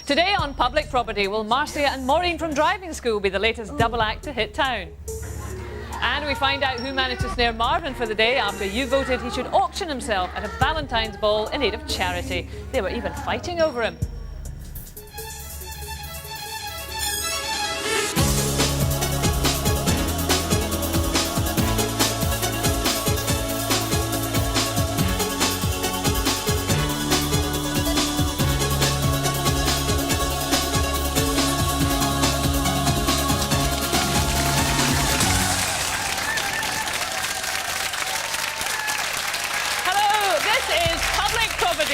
Today on Public Property, will Marcia and Maureen from driving school be the latest double act to hit town? And we find out who managed to snare Marvin for the day after you voted he should auction himself at a Valentine's ball in aid of charity. They were even fighting over him.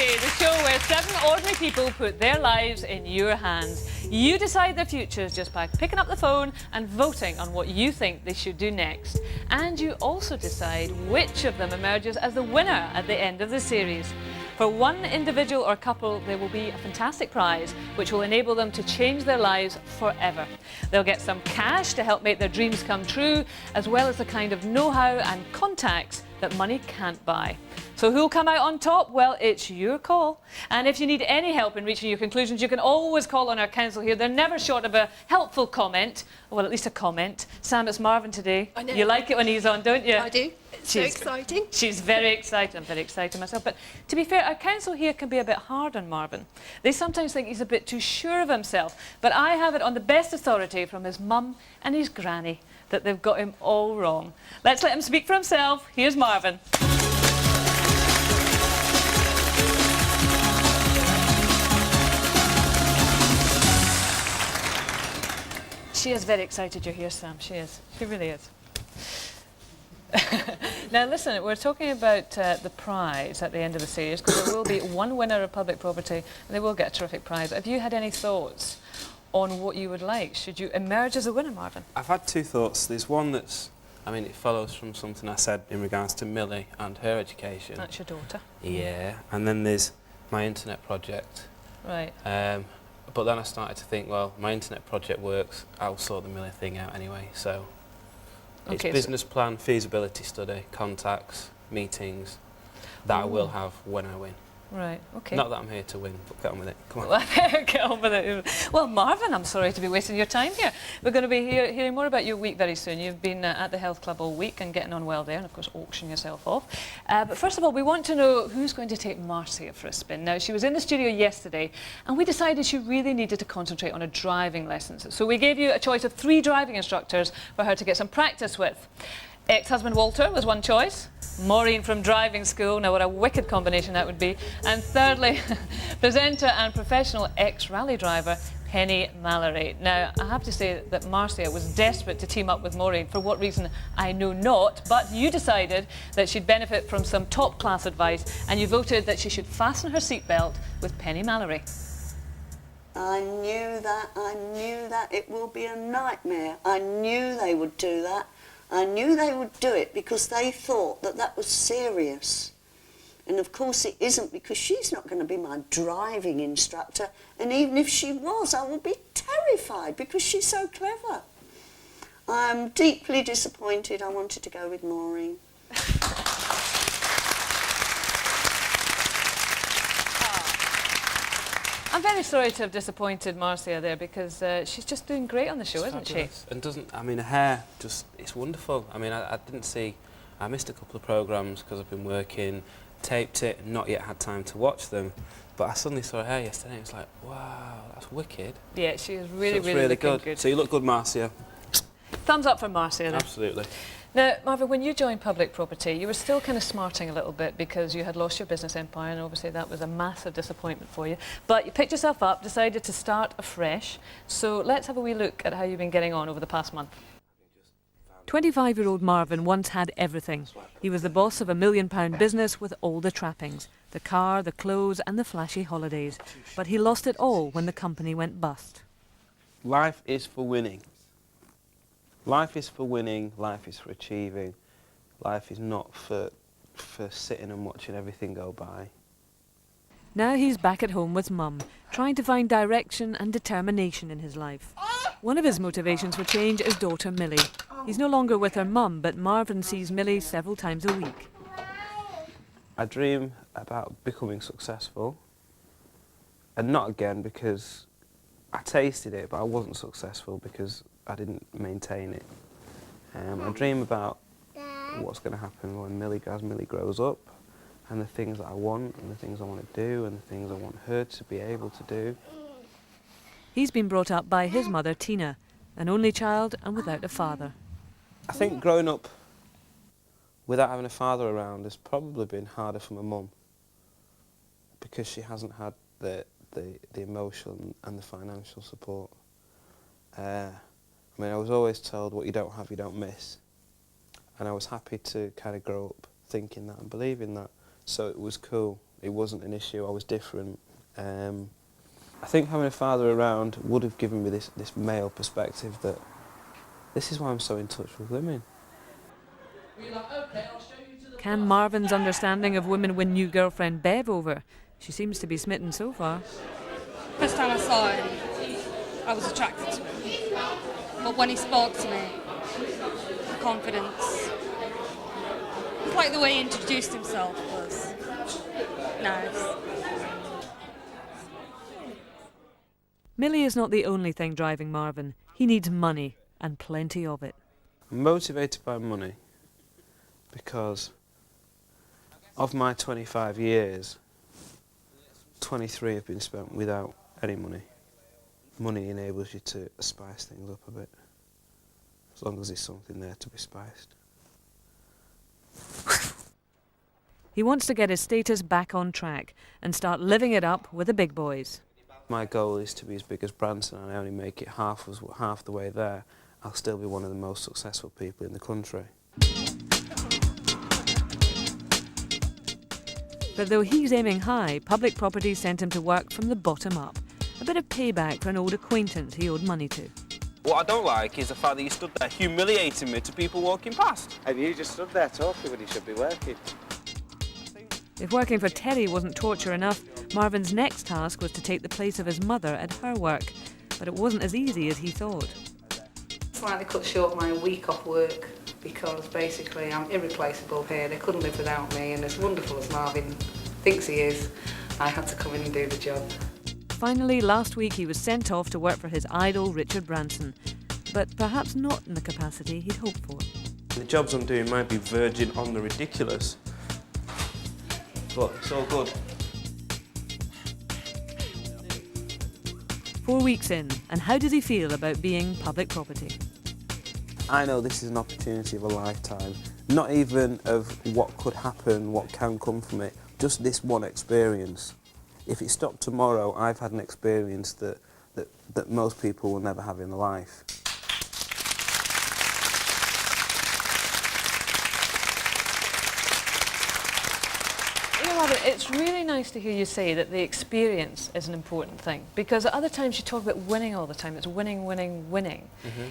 The show where 7 ordinary people put their lives in your hands. You decide their futures just by picking up the phone and voting on what you think they should do next. And you also decide which of them emerges as the winner at the end of the series. For one individual or couple, there will be a fantastic prize which will enable them to change their lives forever. They'll get some cash to help make their dreams come true, as well as the kind of know-how and contacts that money can't buy. So who'll come out on top? Well, it's your call. And if you need any help in reaching your conclusions, you can always call on our council here. They're never short of a helpful comment. Well, at least a comment. Sam, it's Marvin today. I know. You like it when he's on, don't you? I do. It's so exciting. She's very excited. I'm very excited myself. But to be fair, our council here can be a bit hard on Marvin. They sometimes think he's a bit too sure of himself. But I have it on the best authority from his mum and his granny that they've got him all wrong. Let's let him speak for himself. Here's Marvin. She is very excited you're here, Sam. She is. She really is. Now listen, we're talking about the prize at the end of the series, because there will be one winner of Public Property and they will get a terrific prize. Have you had any thoughts on what you would like? Should you emerge as a winner, Marvin? I've had 2 thoughts. There's one that's, I mean, it follows from something I said in regards to Millie and her education. That's your daughter. Yeah, and then there's my internet project. Right. But then I started to think, well, my internet project works, I'll sort the Millie thing out anyway, so it's business plan, feasibility study, contacts, meetings, that I will have when I win. Right, okay. Not that I'm here to win, but get on with it. Come on. Get on with it. Well, Marvin, I'm sorry to be wasting your time here. We're going to be hearing more about your week very soon. You've been at the health club all week and getting on well there, and of course auctioning yourself off. But first of all, we want to know who's going to take Marcia for a spin. Now, she was in the studio yesterday, and we decided she really needed to concentrate on her driving lessons. So we gave you a choice of 3 driving instructors for her to get some practice with. Ex-husband Walter was one choice. Maureen from driving school, now what a wicked combination that would be. And thirdly, presenter and professional ex-rally driver, Penny Mallory. Now, I have to say that Marcia was desperate to team up with Maureen. For what reason, I know not, but you decided that she'd benefit from some top-class advice, and you voted that she should fasten her seatbelt with Penny Mallory. I knew that it will be a nightmare. I knew they would do that. I knew they would do it because they thought that that was serious. And of course it isn't, because she's not going to be my driving instructor. And even if she was, I would be terrified because she's so clever. I'm deeply disappointed. I wanted to go with Maureen. I'm very sorry to have disappointed Marcia there, because she's just doing great on the show, isn't she? And doesn't, I mean, her hair just, it's wonderful. I mean, I didn't see, I missed a couple of programmes because I've been working, taped it, not yet had time to watch them. But I suddenly saw her hair yesterday and it was like, wow, that's wicked. Yeah, she is really, so really looking good. So you look good, Marcia. Thumbs up for Marcia then. Absolutely. Now, Marvin, when you joined Public Property, you were still kind of smarting a little bit because you had lost your business empire, and obviously that was a massive disappointment for you. But you picked yourself up, decided to start afresh. So let's have a wee look at how you've been getting on over the past month. 25-year-old Marvin once had everything. He was the boss of a £1 million business with all the trappings, the car, the clothes and the flashy holidays. But he lost it all when the company went bust. Life is for winning. Life is for winning, life is for achieving. Life is not for sitting and watching everything go by. Now he's back at home with Mum, trying to find direction and determination in his life. One of his motivations for change is daughter Millie. He's no longer with her mum, but Marvin sees Millie several times a week. I dream about becoming successful, and not again because I tasted it, but I wasn't successful because I didn't maintain it. I dream about what's going to happen when as Millie grows up, and the things that I want, and the things I want to do, and the things I want her to be able to do. He's been brought up by his mother, Tina, an only child and without a father. I think growing up without having a father around has probably been harder for my mum, because she hasn't had the emotional and the financial support. I mean, I was always told what you don't have, you don't miss. And I was happy to kind of grow up thinking that and believing that. So it was cool. It wasn't an issue. I was different. I think having a father around would have given me this male perspective that this is why I'm so in touch with women. Can Marvin's understanding of women win new girlfriend Bev over? She seems to be smitten so far. First time I saw him, I was attracted to him. But when he spoke to me, the confidence, it's like the way he introduced himself was nice. Millie is not the only thing driving Marvin. He needs money, and plenty of it. I'm motivated by money because of my 25 years, 23 have been spent without any money. Money enables you to spice things up a bit, as long as there's something there to be spiced. He wants to get his status back on track and start living it up with the big boys. My goal is to be as big as Branson, and I only make it half the way there. I'll still be one of the most successful people in the country. But though he's aiming high, Public Property sent him to work from the bottom up. A bit of payback for an old acquaintance he owed money to. What I don't like is the fact that you stood there humiliating me to people walking past. And you just stood there talking when you should be working. If working for Terry wasn't torture enough, Marvin's next task was to take the place of his mother at her work. But it wasn't as easy as he thought. Slightly cut short my week off work because basically I'm irreplaceable here. They couldn't live without me, and as wonderful as Marvin thinks he is, I had to come in and do the job. Finally, last week he was sent off to work for his idol, Richard Branson, but perhaps not in the capacity he'd hoped for. The jobs I'm doing might be verging on the ridiculous, but it's all good. 4 weeks in, and how does he feel about being Public Property? I know this is an opportunity of a lifetime, not even of what could happen, what can come from it, just this one experience. If it stopped tomorrow, I've had an experience that most people will never have in their life. You know, Robert, it's really nice to hear you say that the experience is an important thing, because at other times you talk about winning all the time. It's winning, winning, winning.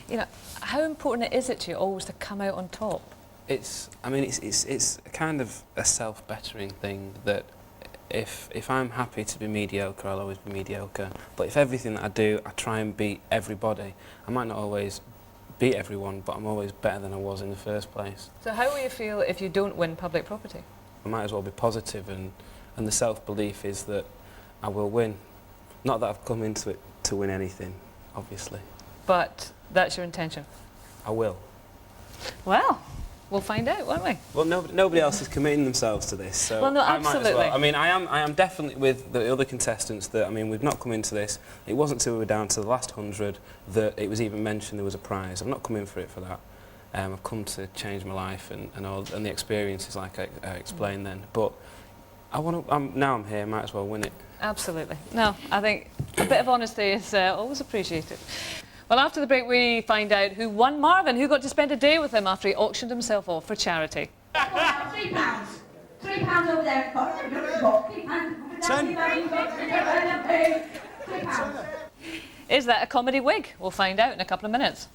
You know, how important is it to you always to come out on top? It's a kind of a self-bettering thing that if I'm happy to be mediocre, I'll always be mediocre. But if everything that I do, I try and beat everybody, I might not always beat everyone, but I'm always better than I was in the first place. So how will you feel if you don't win Public Property? I might as well be positive, and the self-belief is that I will win. Not that I've come into it to win anything, obviously. But that's your intention? I will. Well, we'll find out, won't we? Well, nobody else is committing themselves to this, so well, no, I might as absolutely. well. I mean, I am definitely with the other contestants that, I mean, we've not come into this. It wasn't till we were down to the last 100 that it was even mentioned there was a prize. I've not come in for it for that. I've come to change my life and the experiences, like I explained then. But now I'm here, might as well win it. Absolutely. No, I think a bit of honesty is always appreciated. Well, after the break, we find out who won Marvin, who got to spend a day with him after he auctioned himself off for charity. £3. £3 over there. £3. Is that a comedy wig? We'll find out in a couple of minutes.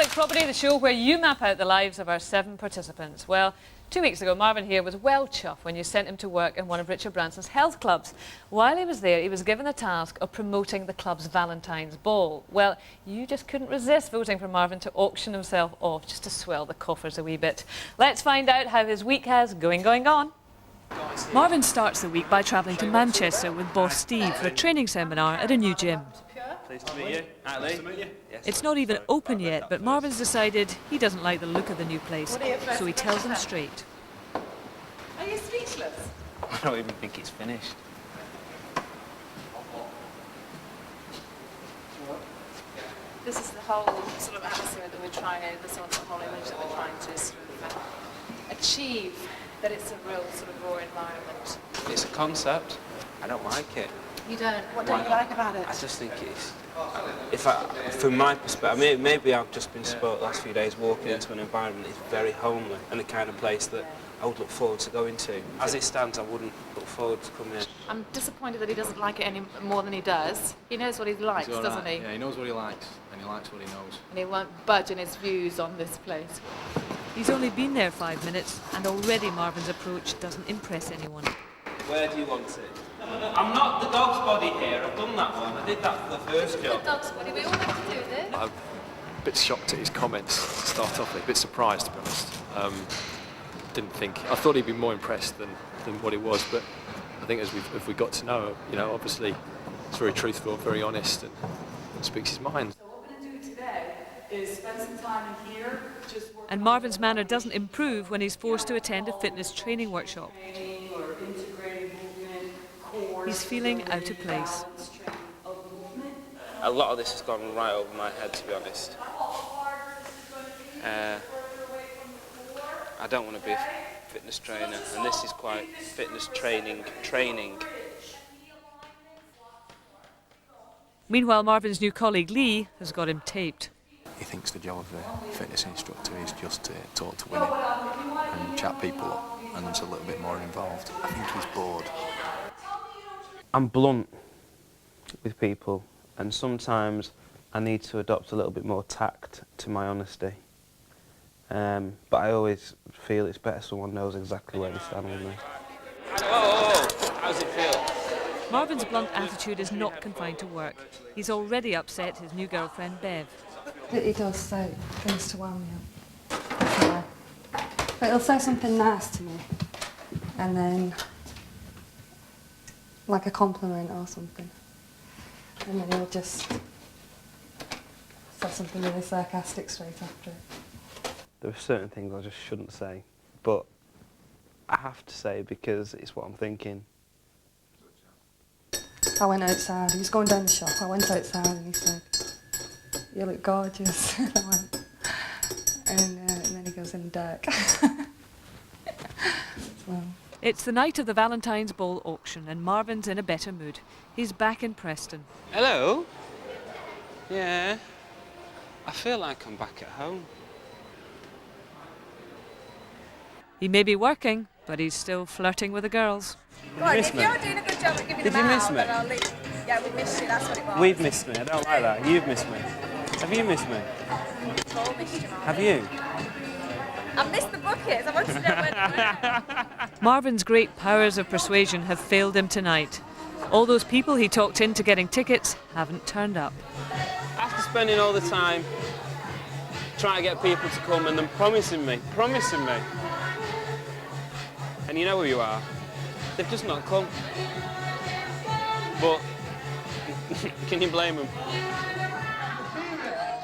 Public Property, the show where you map out the lives of our 7 participants. Well, 2 weeks ago, Marvin here was well chuffed when you sent him to work in one of Richard Branson's health clubs. While he was there, he was given the task of promoting the club's Valentine's Ball. Well, you just couldn't resist voting for Marvin to auction himself off just to swell the coffers a wee bit. Let's find out how his week has going on. Marvin starts the week by travelling to Manchester with boss Steve for a training seminar at a new gym. Pleased to meet you. Nice to meet you. Yes. It's not even open yet, but Marvin's decided he doesn't like the look of the new place, so he tells them straight. Are you speechless? I don't even think it's finished. This is the whole sort of atmosphere that we're trying to, the whole image that we're trying to sort of achieve, that it's a real sort of raw environment. It's a concept. I don't like it. You don't? What don't you like about it? I just think it's, from my perspective, maybe I've just been spoiled the last few days walking into an environment that's very homely and the kind of place that I would look forward to going to. As it stands, I wouldn't look forward to coming in. I'm disappointed that he doesn't like it any more than he does. He knows what he likes, doesn't he? Yeah, he knows what he likes, and he likes what he knows. And he won't budge in his views on this place. He's only been there 5 minutes, and already Marvin's approach doesn't impress anyone. Where do you want it? I'm not the dog's body here. I've done that one. I did that for the first job. The dog's body, we all have to do this. I'm a bit shocked at his comments to start off with, a bit surprised to be honest. I thought he'd be more impressed than what he was, but I think as we got to know, obviously it's very truthful, very honest, and speaks his mind. So what we're going to do today is spend some time in here. And Marvin's manner doesn't improve when he's forced to attend a fitness training workshop. He's feeling out of place. A lot of this has gone right over my head, to be honest. I don't want to be a fitness trainer, and this is quite fitness training. Meanwhile, Marvin's new colleague Lee has got him taped. He thinks the job of a fitness instructor is just to talk to women and chat people up, and it's a little bit more involved. I think he's bored. I'm blunt with people, and sometimes I need to adopt a little bit more tact to my honesty. But I always feel it's better someone knows exactly where they stand with me. Whoa. How's it feel? Marvin's blunt attitude is not confined to work. He's already upset his new girlfriend Bev. He does say things to wound me up. But he'll say something nice to me, and then like a compliment or something, and then he'll just say something really sarcastic straight after it. There are certain things I just shouldn't say, but I have to say because it's what I'm thinking. I went outside, he was going down the shop, I went outside and he said, "You look gorgeous." And I went, and then he goes in the dark. So. It's the night of the Valentine's Ball auction and Marvin's in a better mood. He's back in Preston. Hello? Yeah, I feel like I'm back at home. He may be working, but he's still flirting with the girls. Go on, if you're doing a good job at giving them out, then I'll leave. Yeah, we missed you, that's what it was. We've missed me, I don't like that. You've missed me. Have you missed me? We've all missed you, Marvin. Have you? I've missed the buckets, I want to know where they were. Marvin's great powers of persuasion have failed him tonight. All those people he talked into getting tickets haven't turned up. After spending all the time trying to get people to come and then promising me, and you know who you are, they've just not come. But can you blame them?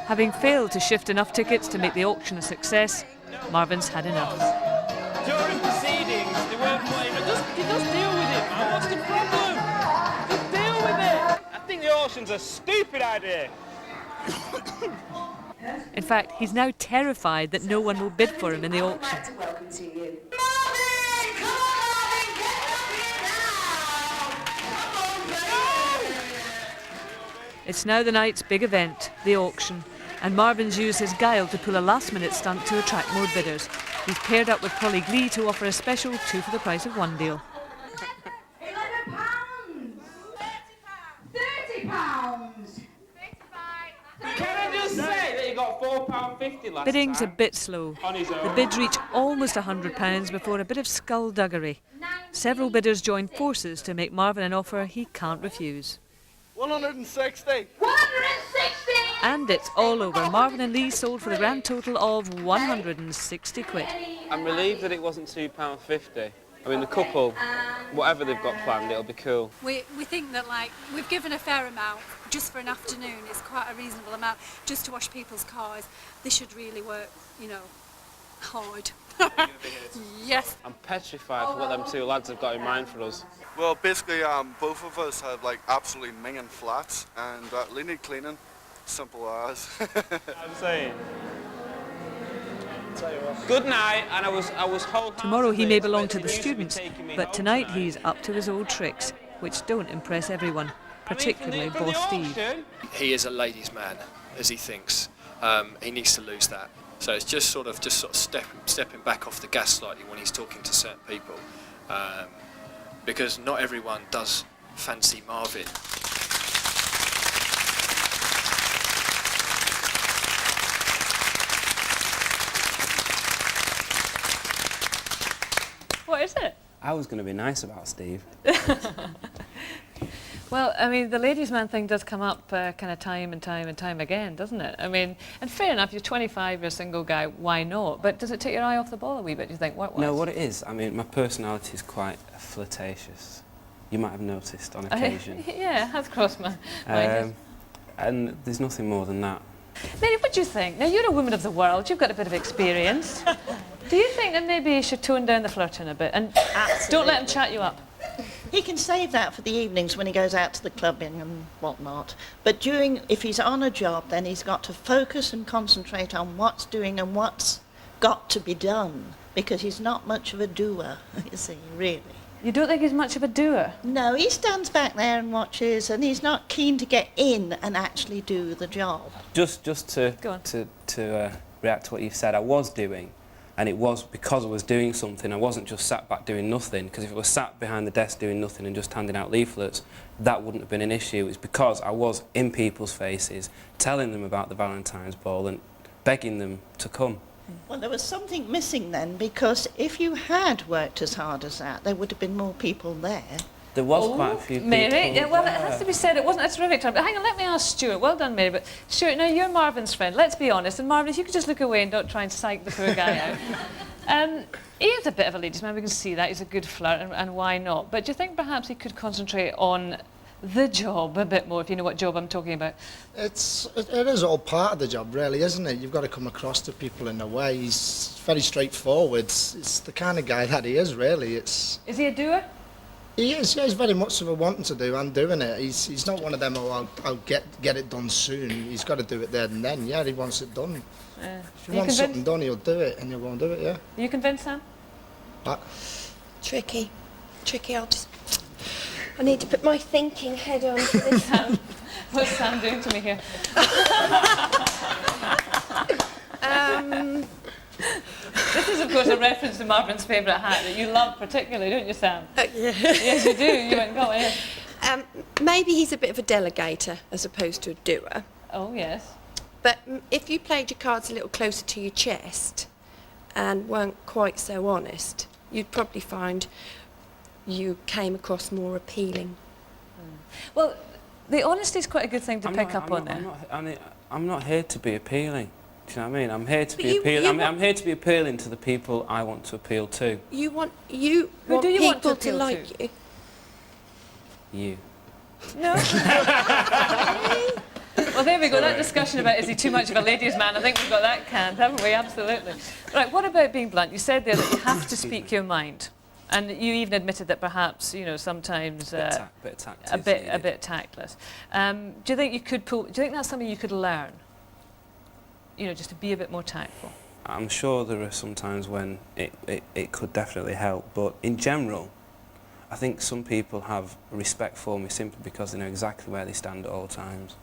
Having failed to shift enough tickets to make the auction a success, Marvin's had enough. During proceedings, they weren't playing. Just deal with it, man. What's the problem? Just deal with it. I think the auction's a stupid idea. In fact, he's now terrified that no one will bid for him in the auction. It's now the night's big event, the auction, and Marvin's used his guile to pull a last-minute stunt to attract more bidders. He's paired up with colleague Lee to offer a special 2 for the price of 1 deal. £11. £30. £35. Can I just say that you got got £4.50 last Bidding's a time. bit slow. On his own. The bids reach almost £100 before a bit of skullduggery. Several bidders join forces to make Marvin an offer he can't refuse. 160. 160! And it's all over. Marvin and Lee sold for the grand total of 160 quid. I'm relieved that it wasn't £2.50. I mean, the couple, whatever they've got planned, it'll be cool. We think that, like, we've given a fair amount just for an afternoon. It's quite a reasonable amount just to wash people's cars. They should really work, you know, hard. Yes. I'm petrified for what them two lads have got in mind for us. Well, basically, both of us have like absolutely minging flats, and they need cleaning. Simple as. I'm saying. Good night, and I was wholeheartedly. Tomorrow he may belong to the expecting you to be students, taking me but home tonight he's up to his old tricks, which don't impress everyone, particularly from the Boss Steve. auction. He is a ladies' man, as he thinks. He needs to lose that. So it's just sort of stepping back off the gas slightly when he's talking to certain people, because not everyone does fancy Marvin. What is it? I was going to be nice about Steve. Well, I mean, the ladies' man thing does come up kind of time and time again, doesn't it? I mean, and fair enough, you're 25, you're a single guy, why not? But does it take your eye off the ball a wee bit, do you think, work-wise? No, what it is, I mean, my personality is quite flirtatious. You might have noticed on occasion. Yeah, it has crossed my mind. And there's nothing more than that. Mary, what do you think? Now, you're a woman of the world, you've got a bit of experience. Do you think that maybe you should tone down the flirting a bit and don't let him chat you up? He can save that for the evenings when he goes out to the clubbing and whatnot. But if he's on a job, then he's got to focus and concentrate on what's doing and what's got to be done, because he's not much of a doer, you see, really. You don't think he's much of a doer? No, he stands back there and watches, and he's not keen to get in and actually do the job. Just to react to what you've said, I was doing. And it was because I was doing something. I wasn't just sat back doing nothing, because if I was sat behind the desk doing nothing and just handing out leaflets, that wouldn't have been an issue. It's because I was in people's faces, telling them about the Valentine's Ball and begging them to come. Well, there was something missing then, because if you had worked as hard as that, there would have been more people there. There was quite a few people. Mary, yeah, well, it has to be said, it wasn't a terrific time. But hang on, let me ask Stuart. Well done, Mary. But Stuart, now you're Marvin's friend. Let's be honest. And Marvin, if you could just look away and don't try and psych the poor guy out. He is a bit of a ladies' man. We can see that. He's a good flirt, and why not? But do you think perhaps he could concentrate on the job a bit more, if you know what job I'm talking about? It is all part of the job, really, isn't it? You've got to come across to people in a way. He's very straightforward. It's the kind of guy that he is, really. Is he a doer? He is, yeah, he's very much of a wanting to do and doing it. He's not one of them, I'll get it done soon. He's got to do it there and then, yeah, he wants it done. If he wants something done, he'll do it, and he'll go and do it, yeah. Are you convinced, Sam? Tricky. I need to put my thinking head on for this. What's Sam doing to me here? This is, of course, a reference to Marvin's favourite hat that you love particularly, don't you, Sam? Yeah. Yes, you do. You went and got it. Yeah. Maybe he's a bit of a delegator as opposed to a doer. Oh, yes. But if you played your cards a little closer to your chest and weren't quite so honest, you'd probably find you came across more appealing. Well, the honesty is quite a good thing to pick up on there. I'm not here to be appealing. Do you know what I mean? I'm here to be appealing. I'm here to be appealing to the people I want to appeal to. You want people to like you. You. No. Well, there we go. That discussion about is he too much of a ladies' man, I think we've got that canned, haven't we? Absolutely. Right, what about being blunt? You said there that you have to speak your mind. And you even admitted that perhaps, you know, sometimes a bit tactless. Do you think you could do you think that's something you could learn? You know, just to be a bit more tactful. I'm sure there are some times when it could definitely help, but in general, I think some people have respect for me simply because they know exactly where they stand at all times.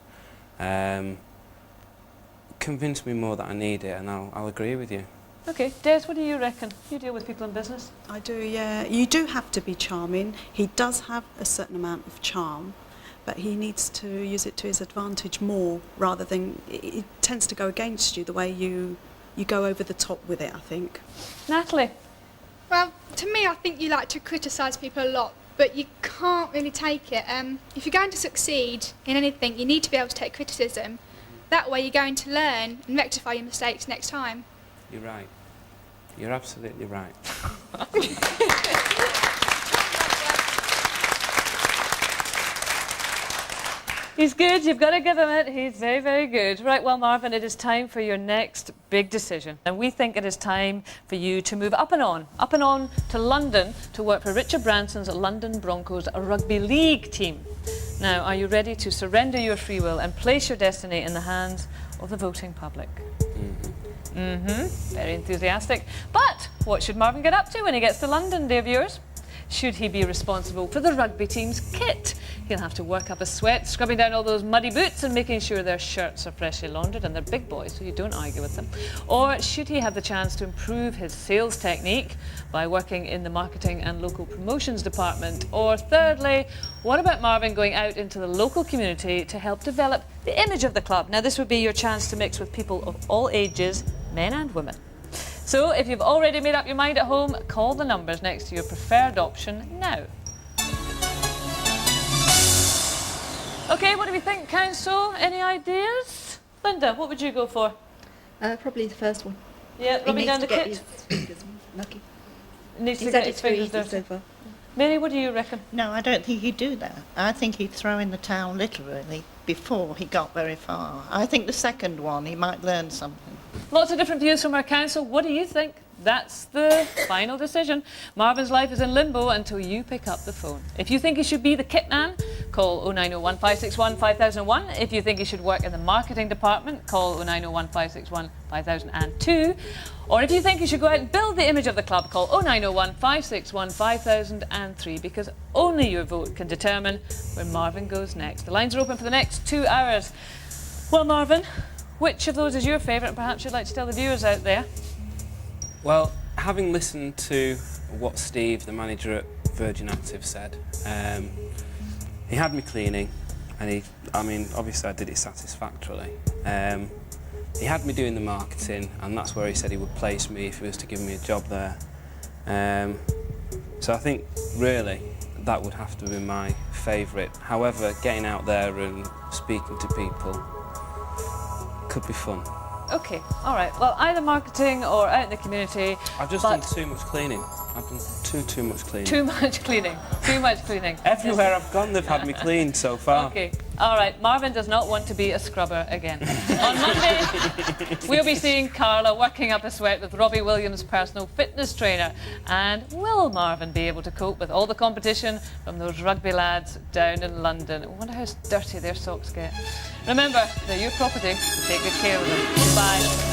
Convince me more that I need it, and I'll agree with you. Okay, Des, what do you reckon? You deal with people in business? I do, yeah. You do have to be charming. He does have a certain amount of charm, but he needs to use it to his advantage more, rather than it tends to go against you the way you go over the top with it, I think. Natalie? Well, to me, I think you like to criticise people a lot, but you can't really take it. If you're going to succeed in anything, you need to be able to take criticism. That way you're going to learn and rectify your mistakes next time. You're right. You're absolutely right. He's good, you've got to give him it. He's very, very good. Right, well, Marvin, it is time for your next big decision. And we think it is time for you to move up and on to London to work for Richard Branson's London Broncos Rugby League team. Now, are you ready to surrender your free will and place your destiny in the hands of the voting public? Very enthusiastic. But what should Marvin get up to when he gets to London, dear viewers? Should he be responsible for the rugby team's kit? He'll have to work up a sweat, scrubbing down all those muddy boots and making sure their shirts are freshly laundered, and they're big boys, so you don't argue with them. Or should he have the chance to improve his sales technique by working in the marketing and local promotions department? Or thirdly, what about Marvin going out into the local community to help develop the image of the club? Now, this would be your chance to mix with people of all ages, men and women. So if you've already made up your mind at home, call the numbers next to your preferred option now. OK, what do we think, Council? Any ideas? Linda, what would you go for? Probably the first one. Yeah, rubbing down the kit? Lucky. Needs to He's get had his it too fingers easy dirty. so far. Mary, what do you reckon? No, I don't think he'd do that. I think he'd throw in the towel literally before he got very far. I think the second one, he might learn something. Lots of different views from our council. What do you think? That's the final decision. Marvin's life is in limbo until you pick up the phone. If you think he should be the kit man, call 0901 561 5001. If you think he should work in the marketing department, call 0901 561 5002. Or if you think he should go out and build the image of the club, call 0901 561 5003, because only your vote can determine where Marvin goes next. The lines are open for the next 2 hours. Well, Marvin, which of those is your favourite? Perhaps you'd like to tell the viewers out there. Well, having listened to what Steve, the manager at Virgin Active, said, he had me cleaning, and obviously I did it satisfactorily. He had me doing the marketing, and that's where he said he would place me if he was to give me a job there. So I think, really, that would have to be my favourite. However, getting out there and speaking to people could be fun. OK, all right. Well, either marketing or out in the community. I've just done too much cleaning. I've done too much cleaning. Too much cleaning. Too much cleaning. Everywhere I've gone, they've had me cleaned so far. OK, all right. Marvin does not want to be a scrubber again. On Monday, we'll be seeing Carla working up a sweat with Robbie Williams' personal fitness trainer. And will Marvin be able to cope with all the competition from those rugby lads down in London? I wonder how dirty their socks get. Remember, they're your property, so take good care of them. Bye.